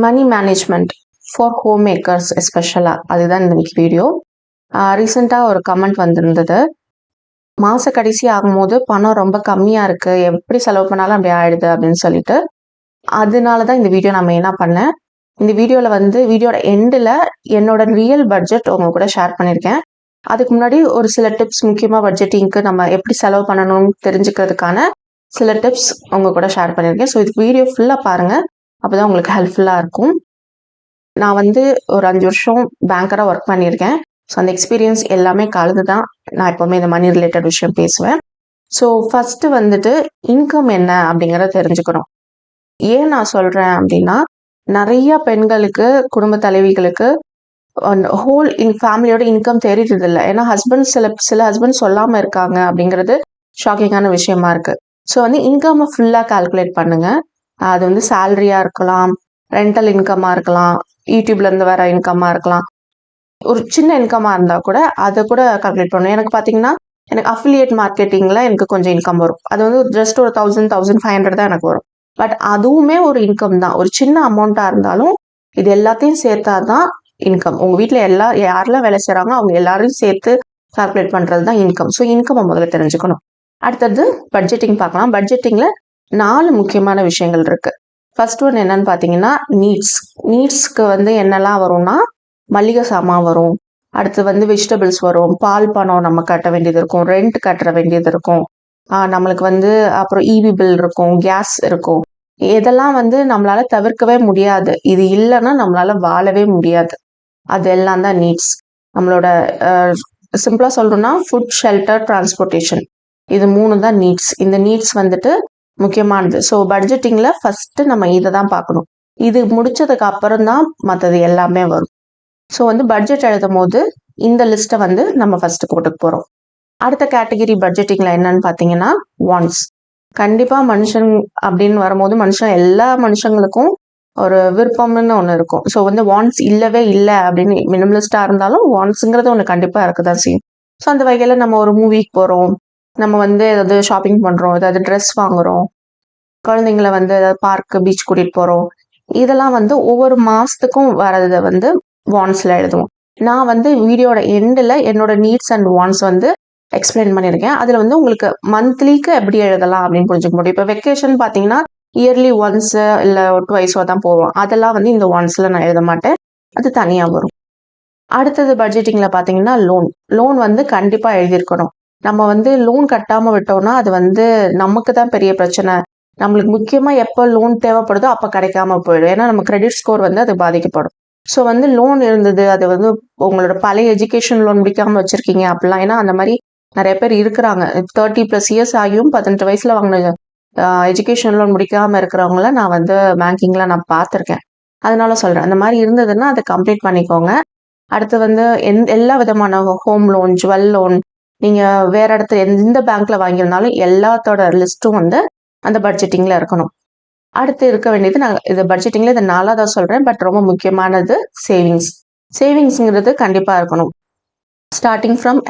Money management for home makers எஸ்பெஷலாக அதுதான் இன்னைக்கு வீடியோ. ரீசெண்டாக ஒரு கமெண்ட் வந்திருந்தது. மாத கடைசி ஆகும்போது பணம் ரொம்ப கம்மியாக இருக்குது, எப்படி செலவு பண்ணாலும் அப்படி ஆயிடுது அப்படின்னு சொல்லிட்டு. அதனால தான் இந்த வீடியோ நான் மெயினாக பண்ணேன். இந்த வீடியோவில் வீடியோட எண்டில் என்னோட ரியல் பட்ஜெட் உங்க கூட ஷேர் பண்ணியிருக்கேன். அதுக்கு முன்னாடி ஒரு சில டிப்ஸ், முக்கியமாக பட்ஜெட்டிங்க்கு நம்ம எப்படி செலவு பண்ணணும்னு தெரிஞ்சுக்கிறதுக்கான சில டிப்ஸ் உங்க கூட ஷேர் பண்ணியிருக்கேன். ஸோ இதுக்கு வீடியோ ஃபுல்லாக பாருங்கள், அப்போ தான் உங்களுக்கு ஹெல்ப்ஃபுல்லாக இருக்கும். நான் ஒரு 5 வருஷம் பேங்கராக ஒர்க் பண்ணியிருக்கேன். ஸோ அந்த எக்ஸ்பீரியன்ஸ் எல்லாமே கலந்து தான் நான் எப்போவுமே இந்த மணி ரிலேட்டட் விஷயம் பேசுவேன். ஸோ ஃபஸ்ட்டு இன்கம் என்ன அப்படிங்கிறத தெரிஞ்சுக்கணும். ஏன் நான் சொல்கிறேன் அப்படின்னா, நிறைய பெண்களுக்கு, குடும்ப தலைவிகளுக்கு ஹோல் ஃபேமிலியோட இன்கம் தெரியுறதில்ல. ஏன்னா சில ஹஸ்பண்ட் சொல்லாமல் இருக்காங்க அப்படிங்கிறது ஷாக்கிங்கான விஷயமா இருக்குது. ஸோ இன்கம் ஃபுல்லாக கால்குலேட் பண்ணுங்கள். அது சேலரியாக இருக்கலாம், ரெண்டல் இன்கமாக இருக்கலாம், யூடியூப்லேருந்து வர இன்கமாக இருக்கலாம். ஒரு சின்ன இன்கமாக இருந்தால் கூட அதை கூட கால்குலேட் பண்ணணும். எனக்கு பார்த்தீங்கன்னா, எனக்கு அஃபிலியேட் மார்க்கெட்டிங்கில் எனக்கு கொஞ்சம் இன்கம் வரும். அது ஜஸ்ட் ஒரு 1000-1500 தான் எனக்கு வரும். பட் அதுவுமே ஒரு இன்கம் தான். ஒரு சின்ன அமௌண்ட்டாக இருந்தாலும் இது எல்லாத்தையும் சேர்த்தா தான் இன்கம். உங்கள் வீட்டில் யாரெல்லாம் வேலை செய்கிறாங்க அவங்க எல்லாரையும் சேர்த்து கால்குலேட் பண்ணுறது தான் இன்கம். ஸோ இன்கம் முதல்ல தெரிஞ்சுக்கணும். அடுத்தது பட்ஜெட்டிங் பார்க்கலாம். பட்ஜெட்டிங்கில் 4 முக்கியமான விஷயங்கள் இருக்குது. ஃபர்ஸ்ட் ஒன் என்னன்னு பார்த்தீங்கன்னா, நீட்ஸ்க்கு என்னெல்லாம் வரும்னா, மளிகை சாமான் வரும், அடுத்து வெஜிடபிள்ஸ் வரும், பால் பணம் நம்ம கட்ட வேண்டியது இருக்கும், ரெண்ட் கட்ட வேண்டியது இருக்கும், நம்மளுக்கு அப்புறம் இபி பில் இருக்கும், கேஸ் இருக்கும். இதெல்லாம் நம்மளால தவிர்க்கவே முடியாது. இது இல்லைன்னா நம்மளால வாழவே முடியாது. அது எல்லாம் தான் நீட்ஸ். நம்மளோட சிம்பிளாக சொல்லணும்னா ஃபுட், ஷெல்டர், டிரான்ஸ்போர்ட்டேஷன், இது 3 தான் நீட்ஸ். இந்த நீட்ஸ் முக்கியமானது. ஸோ பட்ஜெட்டிங்கில் ஃபஸ்ட்டு நம்ம இதை தான் பார்க்கணும். இது முடிச்சதுக்கு அப்புறம் தான் மற்றது எல்லாமே வரும். ஸோ பட்ஜெட் எழுதும் போது இந்த லிஸ்ட்டை நம்ம ஃபஸ்ட்டு போட்டுக்க போகிறோம். அடுத்த கேட்டகிரி பட்ஜெட்டிங்கில் என்னன்னு பார்த்தீங்கன்னா, வாண்ட்ஸ். கண்டிப்பாக மனுஷன் அப்படின்னு வரும்போது எல்லா மனுஷங்களுக்கும் ஒரு விருப்பம்னு ஒன்று இருக்கும். ஸோ வாண்ட்ஸ் இல்லவே இல்லை அப்படின்னு மினிமலிஸ்டாக இருந்தாலும் வாண்ட்ஸுங்கிறது ஒன்று கண்டிப்பாக இருக்க தான் செய்யும். ஸோ அந்த வகையில் நம்ம ஒரு மூவிக்கு போகிறோம், நம்ம ஏதாவது ஷாப்பிங் பண்ணுறோம், ஏதாவது ட்ரெஸ் வாங்குகிறோம், குழந்தைங்கள ஏதாவது பார்க்கு, பீச் கூட்டிகிட்டு போகிறோம். இதெல்லாம் ஒவ்வொரு மாதத்துக்கும் வரதை வாண்ட்ஸில் எழுதுவோம். நான் வீடியோட எண்டில் என்னோட நீட்ஸ் அண்ட் வாண்ட்ஸ் எக்ஸ்பிளைன் பண்ணியிருக்கேன். அதில் உங்களுக்கு மந்த்லிக்கு எப்படி எழுதலாம் அப்படின்னு புரிஞ்சுக்க முடியும். இப்போ வெக்கேஷன் பார்த்தீங்கன்னா இயர்லி ஒன்ஸு இல்லை ட்வைஸோ தான் போவோம். அதெல்லாம் இந்த வாண்ட்ஸில் நான் எழுத மாட்டேன், அது தனியாக வரும். அடுத்தது பட்ஜெட்டிங்கில் பார்த்தீங்கன்னா, லோன் கண்டிப்பாக எழுதியிருக்கணும். நம்ம லோன் கட்டாமல் விட்டோம்னா அது நமக்கு தான் பெரிய பிரச்சனை. நம்மளுக்கு முக்கியமாக எப்போ லோன் தேவைப்படுதோ அப்போ கிடைக்காம போயிடும். ஏன்னா நம்ம கிரெடிட் ஸ்கோர் அது பாதிக்கப்படும். ஸோ லோன் இருந்தது, அது உங்களோட பழைய எஜுகேஷன் லோன் முடிக்காமல் வச்சுருக்கீங்க அப்படிலாம். ஏன்னா அந்த மாதிரி நிறைய பேர் இருக்கிறாங்க. 30+ இயர்ஸ் ஆகியும் 18 வயசில் வாங்கின எஜுகேஷன் லோன் முடிக்காமல் இருக்கிறவங்கள நான் பேங்கிங்கில் நான் பார்த்துருக்கேன். அதனால சொல்கிறேன், அந்த மாதிரி இருந்ததுன்னா அதை கம்ப்ளீட் பண்ணிக்கோங்க. அடுத்து எல்லா விதமான ஹோம் லோன், ஜுவல் லோன், நீங்கள் வேறு இடத்துல எந்த பேங்க்கில் வாங்கியிருந்தாலும் எல்லாத்தோட லிஸ்ட்டும் அந்த பட்ஜெட்டிங்கில் இருக்கணும். அடுத்து இருக்க வேண்டியது, நான் இது பட்ஜெட்டிங்கில் இதை 4ஆவதா சொல்கிறேன், பட் ரொம்ப முக்கியமானது சேவிங்ஸுங்கிறது கண்டிப்பாக இருக்கணும். ஸ்டார்டிங் ஃப்ரம்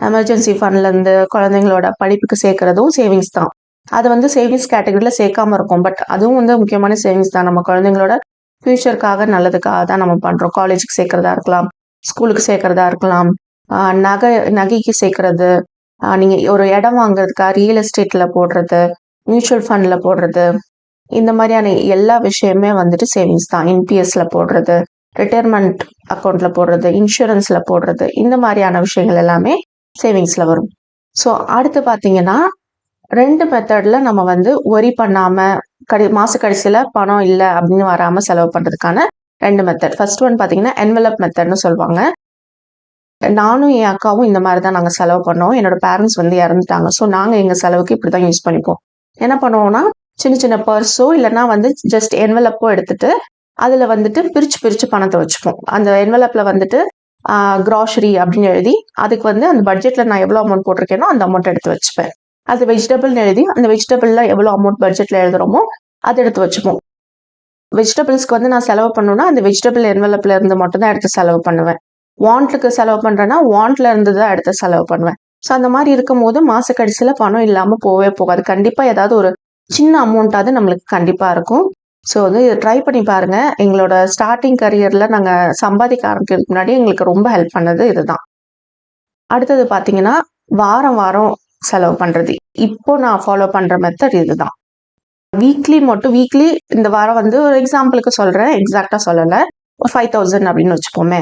எமர்ஜென்சி ஃபண்ட்லேருந்து குழந்தைங்களோட படிப்புக்கு சேர்க்குறதும் சேவிங்ஸ் தான். அது சேவிங்ஸ் கேட்டகரியில் சேர்க்காம இருக்கும், பட் அதுவும் முக்கியமான சேவிங்ஸ் தான். நம்ம குழந்தைங்களோட ஃப்யூச்சருக்காக, நல்லதுக்காக தான் நம்ம பண்ணுறோம். காலேஜுக்கு சேர்க்குறதா இருக்கலாம், ஸ்கூலுக்கு சேர்க்குறதா இருக்கலாம், நகைக்கு சேர்க்குறது, நீங்கள் ஒரு இடம் வாங்குறதுக்காக ரியல் எஸ்டேட்டில் போடுறது, மியூச்சுவல் ஃபண்டில் போடுறது, இந்த மாதிரியான எல்லா விஷயமே சேவிங்ஸ் தான். என்பிஎஸ்ல போடுறது, ரிட்டையர்மெண்ட் அக்கௌண்ட்டில் போடுறது, இன்சூரன்ஸில் போடுறது, இந்த மாதிரியான விஷயங்கள் எல்லாமே சேவிங்ஸில் வரும். ஸோ அடுத்து பார்த்தீங்கன்னா, 2 மெத்தடில் நம்ம ஒரி பண்ணாமல் மாத கடைசியில் பணம் இல்லை அப்படின்னு வராமல் செலவு பண்ணுறதுக்கான 2 மெத்தட். ஃபர்ஸ்ட் ஒன் பார்த்தீங்கன்னா என்வலப் மெத்தட்னு சொல்லுவாங்க. நானும் என் அக்காவும் இந்த மாதிரி தான் நாங்கள் செலவு பண்ணோம். என்னோட பேரண்ட்ஸ் இறந்துட்டாங்க. ஸோ நாங்கள் எங்கள் செலவுக்கு இப்படி தான் யூஸ் பண்ணிப்போம். என்ன பண்ணுவோம்னா, சின்ன சின்ன பர்ஸோ இல்லைன்னா ஜஸ்ட் என்வலப்போ எடுத்துட்டு அதில் பிரித்து பணத்தை வச்சுப்போம். அந்த என்வலப்பில் க்ராசரி அப்படின்னு எழுதி அதுக்கு அந்த பட்ஜெட்டில் நான் எவ்வளோ அமௌண்ட் போட்டிருக்கேனோ அந்த அமௌண்ட் எடுத்து வச்சுப்பேன். அது வெஜிடபிள்னு எழுதி அந்த வெஜிடபிளில் எவ்வளோ அமௌண்ட் பட்ஜெட்டில் எழுதுகிறோமோ அதை எடுத்து வச்சுப்போம். வெஜிடபிள்ஸ்க்கு நான் செலவு பண்ணணும்னா அந்த வெஜிடபிள் என்வலப்பில் இருந்து மட்டும் தான் எடுத்து செலவு பண்ணுவேன். வாண்ட்லுக்கு செலவு பண்ணுறேன்னா வாண்ட்ல இருந்து தான் எடுத்து செலவு பண்ணுவேன். ஸோ அந்த மாதிரி இருக்கும் போது மாத கடைசியில் பணம் இல்லாமல் போகவே போகாது. கண்டிப்பாக ஏதாவது ஒரு சின்ன அமௌண்ட்டாவது நம்மளுக்கு கண்டிப்பாக இருக்கும். ஸோ வந்து இதை ட்ரை பண்ணி பாருங்கள். எங்களோட ஸ்டார்டிங் கரியரில் நாங்கள் சம்பாதிக்க ஆரம்பிக்கிறதுக்கு முன்னாடி எங்களுக்கு ரொம்ப ஹெல்ப் பண்ணது இதுதான். அடுத்தது பார்த்தீங்கன்னா வாரம் வாரம் செலவு பண்ணுறது. இப்போ நான் ஃபாலோ பண்ணுற மெத்தட் இதுதான். வீக்லி இந்த வாரம் வந்து ஒரு எக்ஸாம்பிளுக்கு சொல்கிறேன், எக்ஸாக்டாக சொல்லலை. ஒரு 5000 அப்படின்னு வச்சுப்போமே.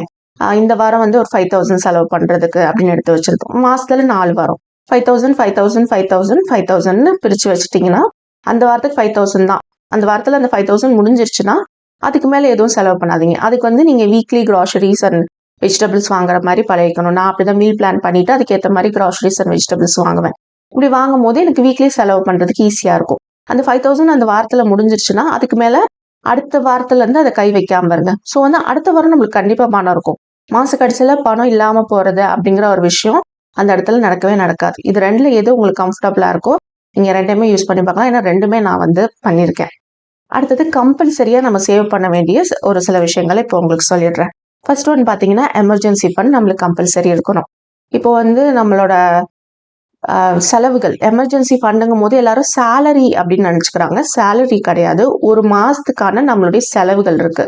இந்த வாரம் வந்து ஒரு 5000 செலவு பண்ணுறதுக்கு அப்படின்னு எடுத்து வச்சுருக்கோம். மாதத்தில் 4 வாரம் 5000 5000 5000 5000ன்னு பிரித்து வச்சுட்டிங்கன்னா அந்த வாரத்துக்கு 5000 தான். அந்த வாரத்தில் அந்த 5000 முடிஞ்சிருச்சுன்னா அதுக்கு மேலே எதுவும் செலவு பண்ணாதீங்க. அதுக்கு வந்து நீங்கள் வீக்லி க்ராசரிஸ் அண்ட் வெஜிடபிள்ஸ் வாங்குற மாதிரி பழகிக்கணும். நான் அப்படி தான் மீல் பிளான் பண்ணிவிட்டு அதுக்கேற்ற மாதிரி க்ராசரிஸ் அண்ட் வெஜிடபிள்ஸ் வாங்குவேன். இப்படி வாங்கும் போது எனக்கு வீக்லி செலவு பண்ணுறதுக்கு ஈஸியாக இருக்கும். அந்த 5000 அந்த வாரத்தில் முடிஞ்சிருச்சுன்னா அதுக்கு மேலே அடுத்த வாரத்துலேருந்து அதை கை வைக்காமல் இருங்க. ஸோ வந்து அடுத்த வாரம் நம்மளுக்கு கண்டிப்பாக பணம் இருக்கும். மாத கடைசியில் பணம் இல்லாமல் போகிறது அப்படிங்கிற ஒரு விஷயம் அந்த இடத்துல நடக்கவே நடக்காது. இது ரெண்டில் எது உங்களுக்கு கம்ஃபர்டபுளாக இருக்கோ நீங்கள் ரெண்டுமே யூஸ் பண்ணி பார்க்கலாம். ஏன்னா ரெண்டுமே நான் வந்து பண்ணியிருக்கேன். அடுத்தது கம்பல்சரியாக நம்ம சேவ் பண்ண வேண்டிய ஒரு சில விஷயங்களை இப்போ உங்களுக்கு சொல்லிடுறேன். ஃபர்ஸ்ட் ஒன் பார்த்தீங்கன்னா எமர்ஜென்சி ஃபண்ட் நம்மளுக்கு கம்பல்சரி இருக்கணும். இப்போ வந்து நம்மளோட செலவுகள் எமர்ஜென்சி ஃபண்டுங்கும் போது எல்லாரும் சேலரி அப்படின்னு நினச்சிக்கிறாங்க. சேலரி கிடையாது, ஒரு மாதத்துக்கான நம்மளுடைய செலவுகள் இருக்கு.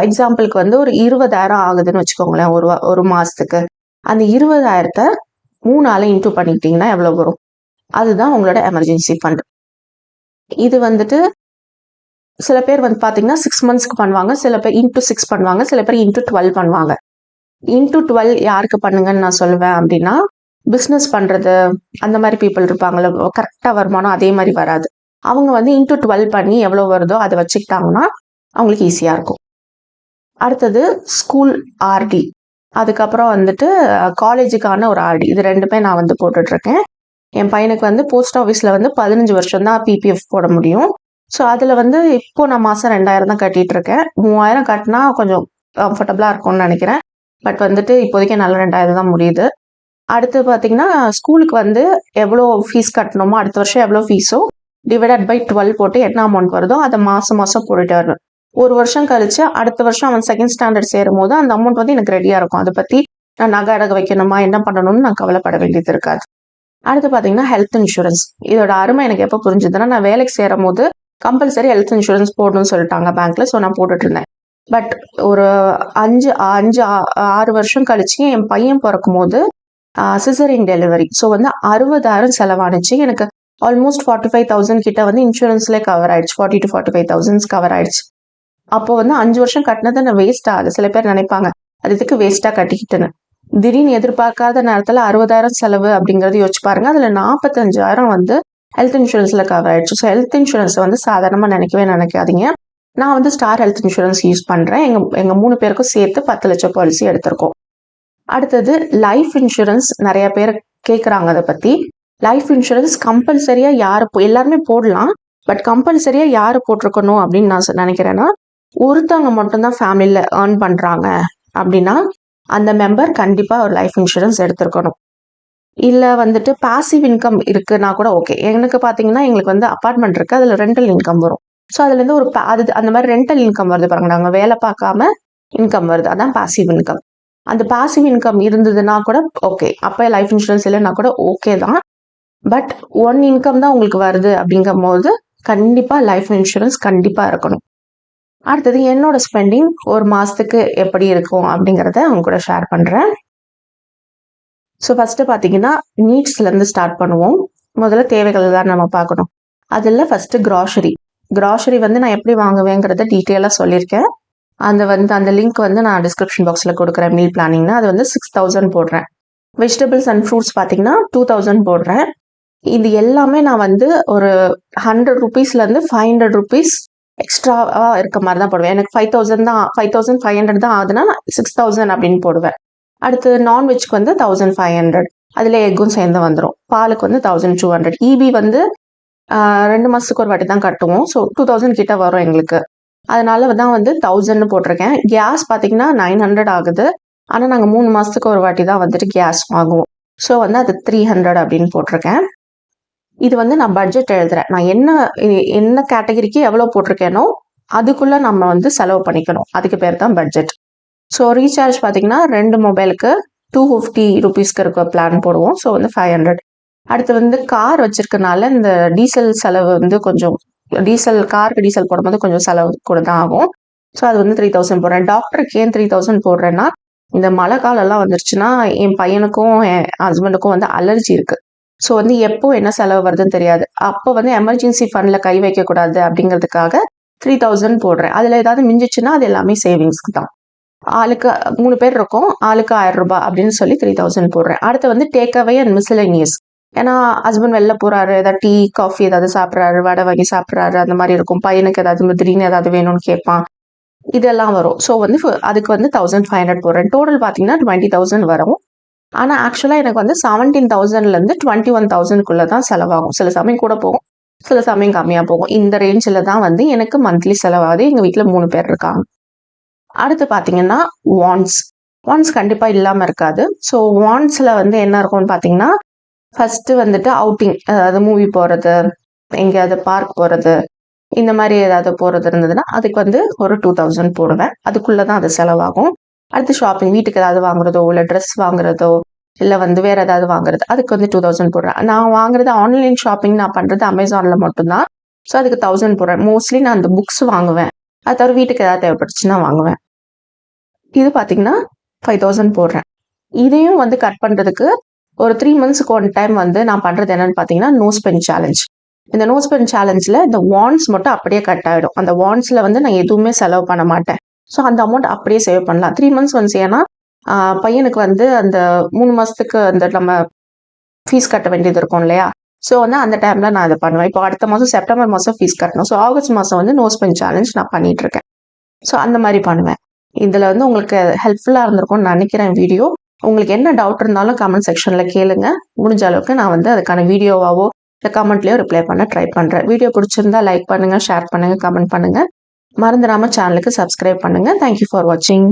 எக்ஸாம்பிளுக்கு வந்து ஒரு 20,000 ஆகுதுன்னு வச்சுக்கோங்களேன் ஒரு மாதத்துக்கு. அந்த 20,000த்தை 3 இன்டூ பண்ணிக்கிட்டிங்கன்னா எவ்வளோ வரும்? அதுதான் உங்களோட எமர்ஜென்சி ஃபண்ட். இது வந்துட்டு சில பேர் வந்து பார்த்தீங்கன்னா 6 மந்த்ஸ்க்கு பண்ணுவாங்க, சில பேர் இன்டூ 6 பண்ணுவாங்க, சில பேர் இன்டூ 12 பண்ணுவாங்க. இன்டூ 12 யாருக்கு பண்ணுங்கன்னு நான் சொல்லுவேன் அப்படின்னா, பிஸ்னஸ் பண்ணுறது அந்த மாதிரி பீப்புள் இருப்பாங்கள, கரெக்டாக வருமானம் அதே மாதிரி வராது. அவங்க வந்து இன்டூ 12 பண்ணி எவ்வளோ வருதோ அதை வச்சுக்கிட்டாங்கன்னா அவங்களுக்கு ஈஸியாக இருக்கும். அடுத்தது ஸ்கூல் ஆர்டி, அதுக்கப்புறம் வந்துட்டு காலேஜுக்கான ஒரு ஆர்டி. இது ரெண்டுமே நான் வந்து போட்டுட்ருக்கேன். என் பையனுக்கு வந்து போஸ்ட் ஆஃபீஸில் வந்து 15 வருஷம் தான் பிபிஎஃப் போட முடியும். ஸோ அதில் வந்து இப்போ நான் மாதம் 2000 தான் கட்டிகிட்டு இருக்கேன். 3000 கட்டினா கொஞ்சம் கம்ஃபர்டபுளாக இருக்கும்னு நினைக்கிறேன். பட் வந்துட்டு இப்போதைக்கு நல்ல 2000 தான் முடியுது. அடுத்து பார்த்தீங்கன்னா ஸ்கூலுக்கு வந்து எவ்வளோ ஃபீஸ் கட்டணுமோ அடுத்த வருஷம் எவ்வளோ ஃபீஸோ டிவைடட் பை 12 போட்டு என்ன அமௌண்ட் வருதோ அதை மாதம் போட்டுட்டு வரணும். ஒரு வருஷம் கழிச்சு அடுத்த வருஷம் அவன் செகண்ட் ஸ்டாண்டர்ட் சேரும் போது அந்த அமௌண்ட் வந்து எனக்கு ரெடியாக இருக்கும். அதை பற்றி நான் நகை அடகு வைக்கணுமா என்ன பண்ணணும்னு நான் கவலைப்பட வேண்டியது இருக்காது. அடுத்து பார்த்தீங்கன்னா ஹெல்த் இன்சூரன்ஸ். இதோட அருமை எனக்கு எப்போ புரிஞ்சுதுன்னா, நான் வேலைக்கு சேரும் போது கம்பல்சரி ஹெல்த் இன்சூரன்ஸ் போடணும்னு சொல்லிட்டாங்க பேங்க்ல. ஸோ நான் போட்டுட்டு இருந்தேன். பட் ஒரு 5-6 வருஷம் கழிச்சு என் பையன் பிறக்கும் போது சிசரின் டெலிவரி. ஸோ வந்து 60,000 செலவானுச்சு. எனக்கு ஆல்மோஸ்ட் 45,000 கிட்ட வந்து இன்சூரன்ஸ்லேயே கவர் ஆயிடுச்சு. 40,000 to 45,000 கவர் ஆயிடுச்சு. அப்போ வந்து 5 வருஷம் கட்டினது நான் வேஸ்ட் ஆகுது. சில பேர் நினைப்பாங்க அது இதுக்கு வேஸ்ட்டாக கட்டிக்கிட்டுன்னு. திடீர்னு எதிர்பார்க்காத நேரத்தில் 60,000 செலவு அப்படிங்கிறது யோசிச்சு பாருங்க. அதில் 45,000 வந்து ஹெல்த் இன்சூரன்ஸில் கவர் ஆயிடுச்சு. ஸோ ஹெல்த் இன்சூரன்ஸை வந்து சாதாரணமாக நினைக்காதீங்க. நான் வந்து ஸ்டார் ஹெல்த் இன்சூரன்ஸ் யூஸ் பண்ணுறேன். எங்கள் 3 பேருக்கும் சேர்த்து 10 லட்சம் பாலிசி எடுத்திருக்கோம். அடுத்தது லைஃப் இன்சூரன்ஸ். நிறைய பேர் கேட்குறாங்க அதை பற்றி. லைஃப் இன்சூரன்ஸ் கம்பல்சரியாக யார் எல்லாருமே போடலாம். பட் கம்பல்சரியாக யார் போட்டிருக்கணும் அப்படின்னு நான் நினைக்கிறேன்னா, ஒருத்தவங்க மட்டும்தான் ஃபேமிலியில் ஏர்ன் பண்ணுறாங்க அப்படின்னா அந்த மெம்பர் கண்டிப்பாக ஒரு லைஃப் இன்சூரன்ஸ் எடுத்திருக்கணும். இல்லை வந்துட்டு பாசிவ் இன்கம் இருக்குன்னா கூட ஓகே. எனக்கு பார்த்தீங்கன்னா எங்களுக்கு வந்து அப்பார்ட்மெண்ட் இருக்குது, அதில் ரெண்டல் இன்கம் வரும். ஸோ அதுலேருந்து ஒரு அந்த மாதிரி ரெண்டல் இன்கம் வருது பாருங்க. நாங்கள் வேலை பார்க்காம இன்கம் வருது, அதான் பாசிவ் இன்கம். அந்த பாசிவ் இன்கம் இருந்ததுன்னா கூட ஓகே. அப்போ லைஃப் இன்சூரன்ஸ் இல்லைன்னா கூட ஓகே தான். பட் ஒன் இன்கம் தான் உங்களுக்கு வருது அப்படிங்கும் போது கண்டிப்பாக லைஃப் இன்சூரன்ஸ் கண்டிப்பாக இருக்கணும். அடுத்தது என்னோட ஸ்பெண்டிங் ஒரு மாதத்துக்கு எப்படி இருக்கும் அப்படிங்கிறத அவங்க கூட ஷேர் பண்ணுறேன். ஸோ ஃபஸ்ட்டு பார்த்தீங்கன்னா நீட்ஸ்லேருந்து ஸ்டார்ட் பண்ணுவோம். முதல்ல தேவைகள் தான் நம்ம பார்க்கணும். அதில் ஃபஸ்ட்டு க்ராசரி வந்து நான் எப்படி வாங்குவேங்கிறத டீட்டெயிலாக சொல்லியிருக்கேன். அந்த லிங்க் வந்து நான் டிஸ்கிரிப்ஷன் பாக்ஸில் கொடுக்குறேன். மீல் பிளானிங்னா அது வந்து 6,000 போடுறேன். வெஜிடபிள்ஸ் அண்ட் ஃப்ரூட்ஸ் பார்த்தீங்கன்னா 2,000 போடுறேன். இது எல்லாமே நான் வந்து ஒரு 100 rupeesலேருந்து 500 rupees எக்ஸ்ட்ராவாக இருக்க மாதிரி தான் போடுவேன். எனக்கு 5,500 தான் ஆகுதுன்னா 6,000 அப்படின்னு போடுவேன். அடுத்து நான்வெஜ்க்கு வந்து 1,500, அதில் எக்கும் சேர்ந்து வந்துடும். பாலுக்கு வந்து 1,200. இபி வந்து 2 மாதத்துக்கு ஒரு வாட்டி தான் கட்டுவோம். ஸோ 2,000 கிட்ட வரும் எங்களுக்கு. அதனால தான் வந்து 1,000 போட்டிருக்கேன். கேஸ் பார்த்தீங்கன்னா 900 ஆகுது. ஆனால் நாங்கள் 3 மாதத்துக்கு ஒரு வாட்டி தான் வந்துட்டு கேஸ் வாங்குவோம். ஸோ வந்து அது 300 அப்படின்னு போட்டிருக்கேன். இது வந்து நான் பட்ஜெட் எழுதுறேன். நான் என்ன கேட்டகரிக்கு எவ்வளோ போட்டிருக்கேனோ அதுக்குள்ளே நம்ம வந்து செலவு பண்ணிக்கணும். அதுக்கு பேர் தான் பட்ஜெட். ஸோ ரீசார்ஜ் பார்த்தீங்கன்னா 2 மொபைலுக்கு 250 rupeesக்கு இருக்க பிளான் போடுவோம். ஸோ வந்து 500. அடுத்து வந்து கார் வச்சிருக்கனால இந்த டீசல் செலவு வந்து கொஞ்சம் காருக்கு டீசல் போடும்போது கொஞ்சம் செலவு கூட தான் ஆகும். ஸோ அது வந்து 3000 போடுறேன். டாக்டருக்கு ஏன் 3000 போடுறேன்னா, இந்த மழை காலம்லாம் வந்துருச்சுன்னா, என் பையனுக்கும், என் ஹஸ்பண்டுக்கும் வந்து அலர்ஜி இருக்கு. ஸோ வந்து எப்போ என்ன செலவு வருதுன்னு தெரியாது. அப்போ வந்து எமர்ஜென்சி ஃபண்ட்ல கை வைக்கக்கூடாது அப்படிங்கிறதுக்காக 3000 போடுறேன். அதில் ஏதாவது மிஞ்சிச்சுன்னா அது எல்லாமே சேவிங்ஸ்க்கு தான். ஆளுக்கு 3 பேர் இருக்கோம். ஆளுக்கு ரூ. 1000 அப்படின்னு சொல்லி 3000 போடுறேன். அடுத்து வந்து டேக் அவே அண்ட் மிஸ்செலேனியஸ். ஏன்னா ஹஸ்பண்ட் வெளில போறாரு, ஏதாவது டீ, காஃபி ஏதாவது சாப்பிட்றாரு, வடை வாங்கி சாப்பிட்றாரு, அந்த மாதிரி இருக்கும். பையனுக்கு ஏதாவது திடீர்னு ஏதாவது வேணும்னு கேட்பான். இதெல்லாம் வரும். ஸோ வந்து அதுக்கு வந்து 1500 போடுறேன். டோட்டல் பார்த்தீங்கன்னா 20,000 வரும். ஆனால் ஆக்சுவலாக எனக்கு வந்து 17,000லேருந்து 21,000க்குள்ள தான் செலவாகும். சில சமயம் கூட போகும், சில சமயம் கம்மியாக போகும். இந்த ரேஞ்சில் தான் வந்து எனக்கு மந்த்லி செலவாகுது. எங்கள் வீட்டில் 3 பேர் இருக்காங்க. அடுத்து பார்த்தீங்கன்னா வாண்ட்ஸ் கண்டிப்பாக இல்லாமல் இருக்காது. ஸோ வாண்ட்ஸில் வந்து என்ன இருக்கும்னு பார்த்தீங்கன்னா, ஃபஸ்ட்டு வந்துட்டு அவுட்டிங், அதாவது மூவி போகிறது, எங்கேயாவது பார்க் போகிறது, இந்த மாதிரி ஏதாவது போகிறது இருந்ததுன்னா அதுக்கு வந்து ஒரு 2000 போடுவேன். அதுக்குள்ளே தான் அது செலவாகும். அடுத்து ஷாப்பிங், வீட்டுக்கு ஏதாவது வாங்குறதோ, இல்லை ட்ரெஸ் வாங்குறதோ, இல்லை வந்து வேறு ஏதாவது வாங்குறது, அதுக்கு வந்து 2000 போடுறேன். நான் வாங்குறது ஆன்லைன் ஷாப்பிங் நான் பண்ணுறது அமேசானில் மட்டும்தான். ஸோ அதுக்கு 1000 போடுறேன். மோஸ்ட்லி நான் அந்த புக்ஸ் வாங்குவேன். அது தவிர வீட்டுக்கு ஏதாவது தேவைப்பட்டுச்சுன்னா வாங்குவேன். இது பார்த்தீங்கன்னா 5000 போடுறேன். இதையும் வந்து கட் பண்ணுறதுக்கு ஒரு 3 மந்த்ஸ்க்கு ஒன் டைம் வந்து நான் பண்ணுறது என்னன்னு பார்த்தீங்கன்னா, நோ ஸ்பெண்ட் சேலஞ்ச். இந்த நோ ஸ்பெண்ட் சேலஞ்சில் இந்த வாண்ட்ஸ் மட்டும் அப்படியே கட் ஆகிடும். அந்த வாண்ட்ஸில் வந்து நான் எதுவுமே செலவு பண்ண மாட்டேன். ஸோ அந்த அமௌண்ட் அப்படியே சேவ் பண்ணலாம். 3 மந்த்ஸ் ஒன்ஸ். ஏன்னா பையனுக்கு வந்து அந்த 3 மாதத்துக்கு அந்த நம்ம ஃபீஸ் கட்ட வேண்டியது இருக்கும் இல்லையா? ஸோ வந்து அந்த டைமில் நான் அதை பண்ணுவேன். இப்போ அடுத்த மாதம் செப்டம்பர் மாதம் ஃபீஸ் கட்டணும். ஸோ ஆகஸ்ட் மாதம் வந்து நோ ஸ்பெண்ட் சேலஞ்ச் நான் பண்ணிகிட்ருக்கேன். ஸோ அந்த மாதிரி பண்ணுவேன். இதில் வந்து உங்களுக்கு ஹெல்ப்ஃபுல்லாக இருந்திருக்கும்னு நினைக்கிறேன் வீடியோ. உங்களுக்கு என்ன டவுட் இருந்தாலும் கமெண்ட் செக்ஷனில் கேளுங்க. முடிஞ்ச அளவுக்கு நான் வந்து அதுக்கான வீடியோவாவோ இல்லை கமெண்ட்லேயோ ரிப்ளை பண்ண ட்ரை பண்ணுறேன். வீடியோ பிடிச்சிருந்தா லைக் பண்ணுங்கள், ஷேர் பண்ணுங்கள், கமெண்ட் பண்ணுங்கள். மறந்துடாமல் சேனலுக்கு சப்ஸ்கிரைப் பண்ணுங்கள். தேங்க்யூ ஃபார் வாட்சிங்.